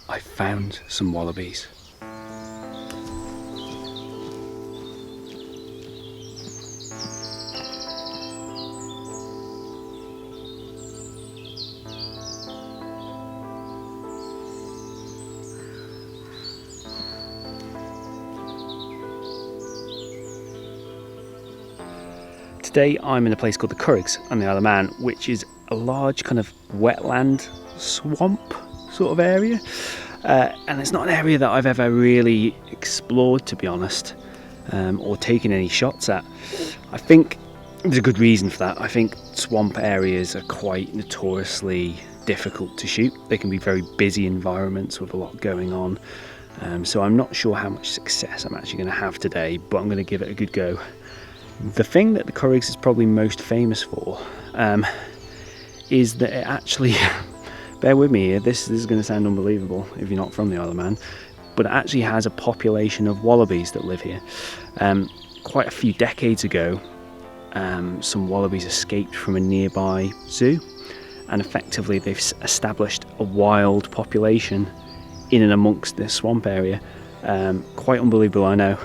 I found some wallabies. Today I'm in a place called the Curraghs on the Isle of Man, which is a large kind of wetland swamp sort of area, and it's not an area that I've ever really explored, to be honest, or taken any shots at. I think there's a good reason for that. I think swamp areas are quite notoriously difficult to shoot. They can be very busy environments with a lot going on, so I'm not sure how much success I'm actually going to have today, but I'm going to give it a good go. The thing that the Curraghs is probably most famous for is that it actually, bear with me here, this is going to sound unbelievable if you're not from the Isle of Man, but it actually has a population of wallabies that live here. Quite a few decades ago, some wallabies escaped from a nearby zoo, and effectively they've established a wild population in and amongst this swamp area. Quite unbelievable, I know.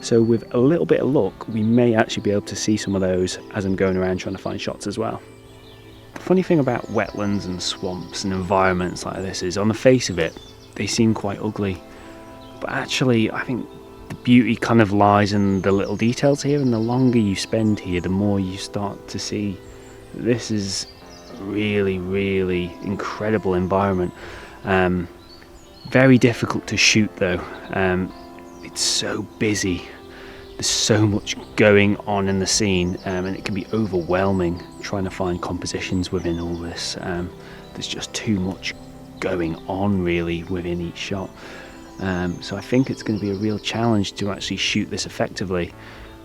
So with a little bit of luck, we may actually be able to see some of those as I'm going around trying to find shots as well. The funny thing about wetlands and swamps and environments like this is, on the face of it, they seem quite ugly. But actually, I think the beauty kind of lies in the little details here, and the longer you spend here, the more you start to see this is a really, really incredible environment. Very difficult to shoot though. It's so busy, there's so much going on in the scene, and it can be overwhelming trying to find compositions within all this. There's just too much going on really within each shot, so I think it's going to be a real challenge to actually shoot this effectively.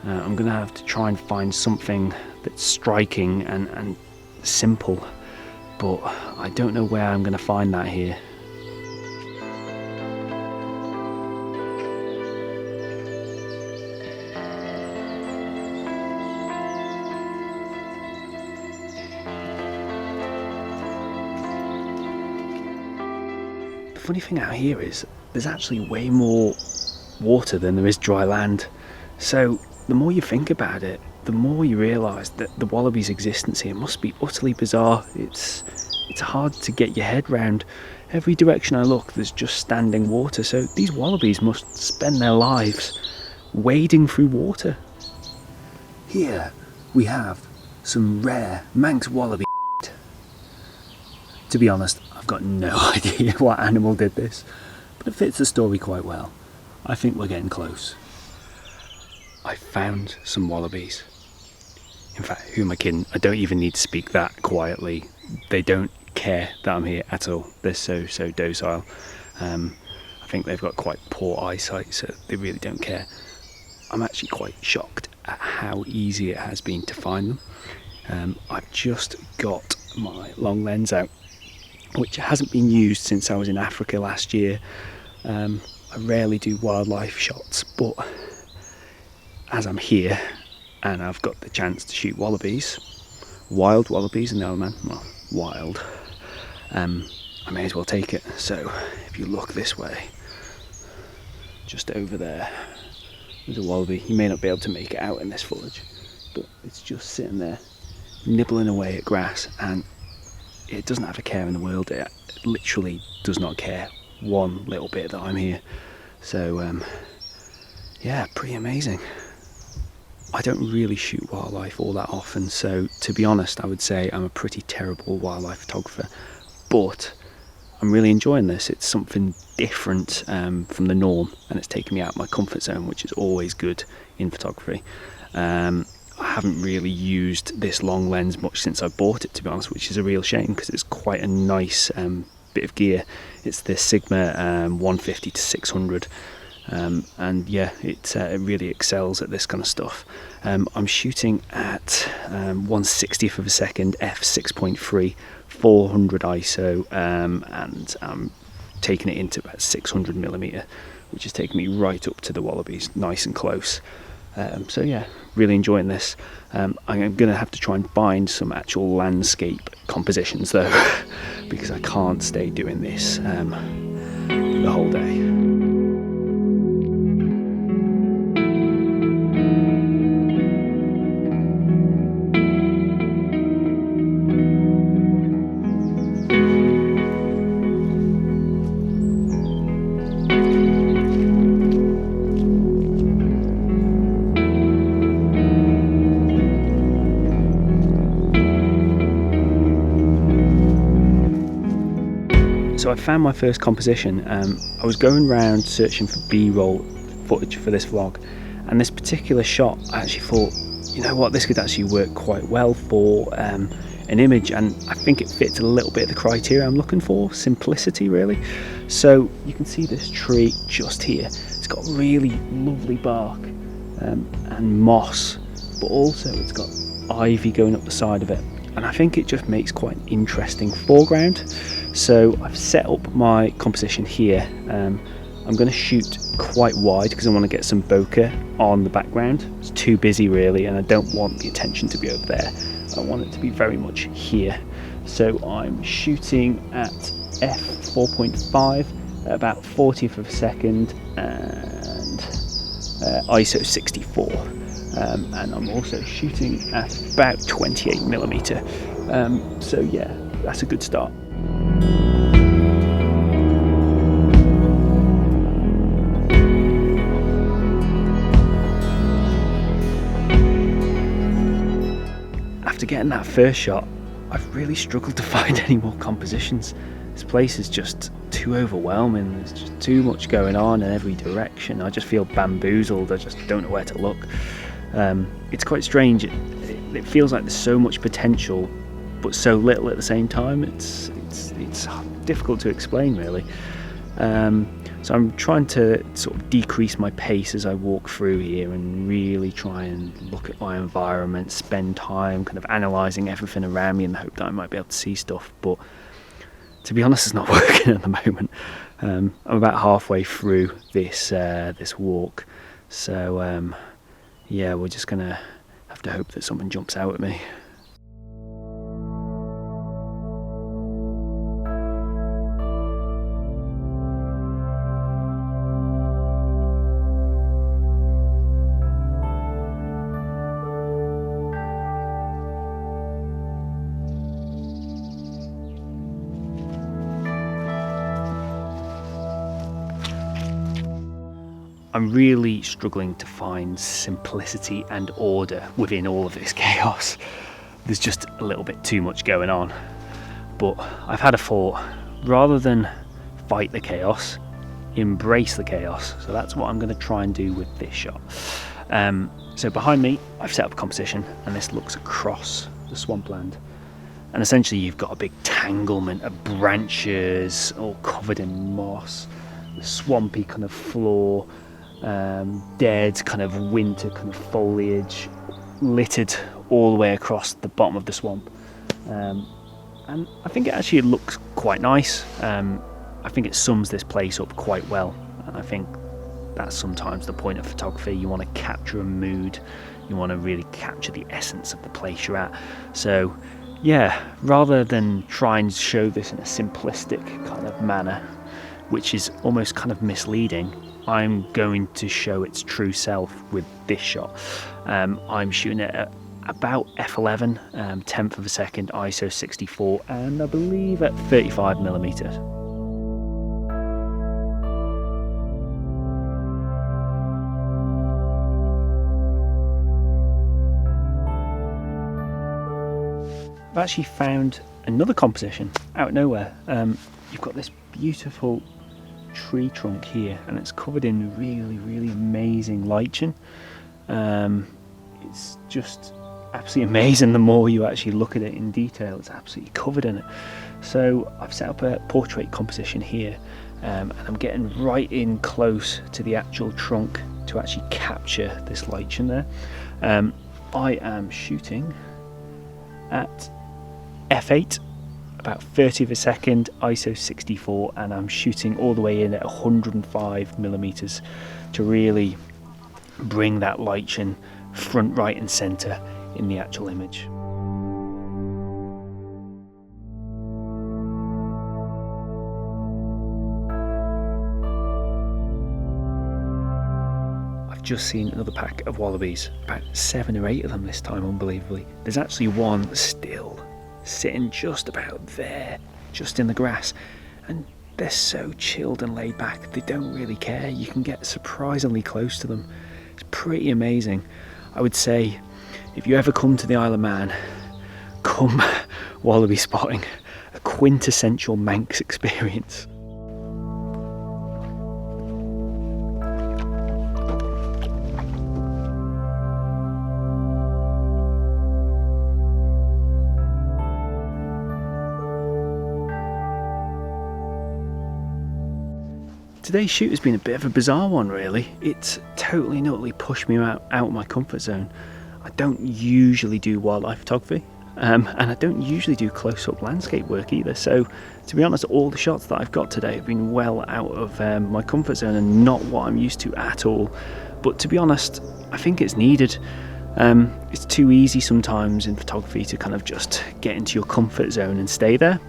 I'm going to have to try and find something that's striking and simple, but I don't know where I'm going to find that here. The funny thing out here is there's actually way more water than there is dry land, so the more you think about it, the more you realise that the wallabies' existence here must be utterly bizarre. It's hard to get your head round. Every direction I look there's just standing water, so these wallabies must spend their lives wading through water. Here we have some rare Manx wallaby. To be honest, I've got no idea what animal did this, but it fits the story quite well. I think we're getting close. I found some wallabies. In fact, who am I kidding? I don't even need to speak that quietly. They don't care that I'm here at all. They're so docile. I think they've got quite poor eyesight, so they really don't care. I'm actually quite shocked at how easy it has been to find them. I've just got my long lens out, which hasn't been used since I was in Africa last year. I rarely do wildlife shots, but as I'm here and I've got the chance to shoot wallabies, wild wallabies in the Isle of Man, well, wild, I may as well take it. So if you look this way, just over there, there's a wallaby. You may not be able to make it out in this footage, but it's just sitting there nibbling away at grass, and it doesn't have a care in the world. It literally does not care one little bit that I'm here. So yeah, pretty amazing. I don't really shoot wildlife all that often, so to be honest I would say I'm a pretty terrible wildlife photographer, but I'm really enjoying this. It's something different from the norm, and it's taken me out of my comfort zone, which is always good in photography. I haven't really used this long lens much since I bought it, to be honest, which is a real shame because it's quite a nice bit of gear. It's the Sigma 150 to 600, and yeah, it really excels at this kind of stuff. I'm shooting at 1/60th of a second f6.3, 400 ISO, and I'm taking it into about 600mm, which is taking me right up to the wallabies, nice and close. So yeah, really enjoying this. I'm going to have to try and find some actual landscape compositions though, because I can't stay doing this the whole day. So I found my first composition. I was going around searching for B-roll footage for this vlog, and this particular shot I actually thought, you know what, this could actually work quite well for an image, and I think it fits a little bit of the criteria I'm looking for, simplicity really. So you can see this tree just here. It's got really lovely bark and moss, but also it's got ivy going up the side of it, and I think it just makes quite an interesting foreground. So I've set up my composition here. I'm going to shoot quite wide because I want to get some bokeh on the background. It's too busy really, and I don't want the attention to be over there. I want it to be very much here. So I'm shooting at f4.5 at about 40th of a second and ISO 64. And I'm also shooting at about 28mm. So yeah, that's a good start. After getting that first shot, I've really struggled to find any more compositions. This place is just too overwhelming. There's just too much going on in every direction. I just feel bamboozled. I just don't know where to look. It's quite strange. It feels like there's so much potential, but so little at the same time. It's difficult to explain really. So I'm trying to sort of decrease my pace as I walk through here and really try and look at my environment, spend time kind of analysing everything around me in the hope that I might be able to see stuff. But to be honest, it's not working at the moment. I'm about halfway through this walk, so yeah, we're just gonna have to hope that something jumps out at me. I'm really struggling to find simplicity and order within all of this chaos. There's just a little bit too much going on. But I've had a thought, rather than fight the chaos, embrace the chaos. So that's what I'm going to try and do with this shot. So behind me, I've set up a composition, and this looks across the swampland. And essentially you've got a big tanglement of branches all covered in moss, the swampy kind of floor, dead kind of winter kind of foliage littered all the way across the bottom of the swamp, and I think it actually looks quite nice. I think it sums this place up quite well, and I think that's sometimes the point of photography. You want to capture a mood, you want to really capture the essence of the place you're at. So yeah, rather than try and show this in a simplistic kind of manner, which is almost kind of misleading, I'm going to show its true self with this shot. I'm shooting it at about f11, 10th of a second, ISO 64, and I believe at 35mm. I've actually found another composition out of nowhere. You've got this beautiful tree trunk here, and it's covered in really amazing lichen. It's just absolutely amazing. The more you actually look at it in detail, it's absolutely covered in it. So I've set up a portrait composition here, and I'm getting right in close to the actual trunk to actually capture this lichen there. I am shooting at f8, about 30 of a second, ISO 64, and I'm shooting all the way in at 105mm to really bring that lichen front, right and centre in the actual image. Just seen another pack of wallabies, about 7 or 8 of them this time, unbelievably. There's actually one still sitting just about there, just in the grass, and they're so chilled and laid back, they don't really care. You can get surprisingly close to them. It's pretty amazing. I would say if you ever come to the Isle of Man, come wallaby spotting, a quintessential Manx experience. Today's shoot has been a bit of a bizarre one, really. It's totally and utterly pushed me out of my comfort zone. I don't usually do wildlife photography, and I don't usually do close-up landscape work either, so to be honest, all the shots that I've got today have been well out of my comfort zone and not what I'm used to at all. But to be honest, I think it's needed. It's too easy sometimes in photography to kind of just get into your comfort zone and stay there.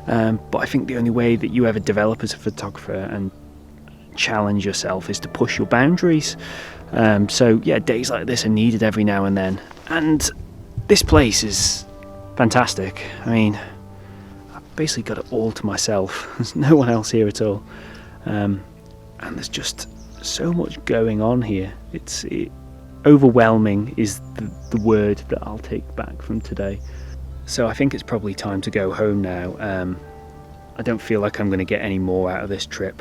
But I think the only way that you ever develop as a photographer and challenge yourself is to push your boundaries. So yeah, days like this are needed every now and then, and this place is fantastic. I mean, I've basically got it all to myself. There's no one else here at all, and there's just so much going on here. Overwhelming is the word that I'll take back from today. So I think it's probably time to go home now. I don't feel like I'm going to get any more out of this trip.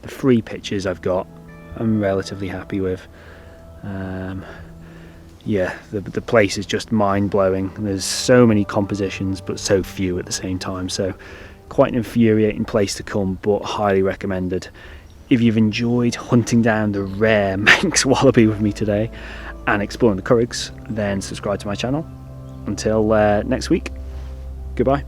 The 3 pictures I've got, I'm relatively happy with. Yeah, the place is just mind-blowing. There's so many compositions, but so few at the same time. So quite an infuriating place to come, but highly recommended. If you've enjoyed hunting down the rare Manx wallaby with me today and exploring the Curraghs, then subscribe to my channel. Until next week, goodbye.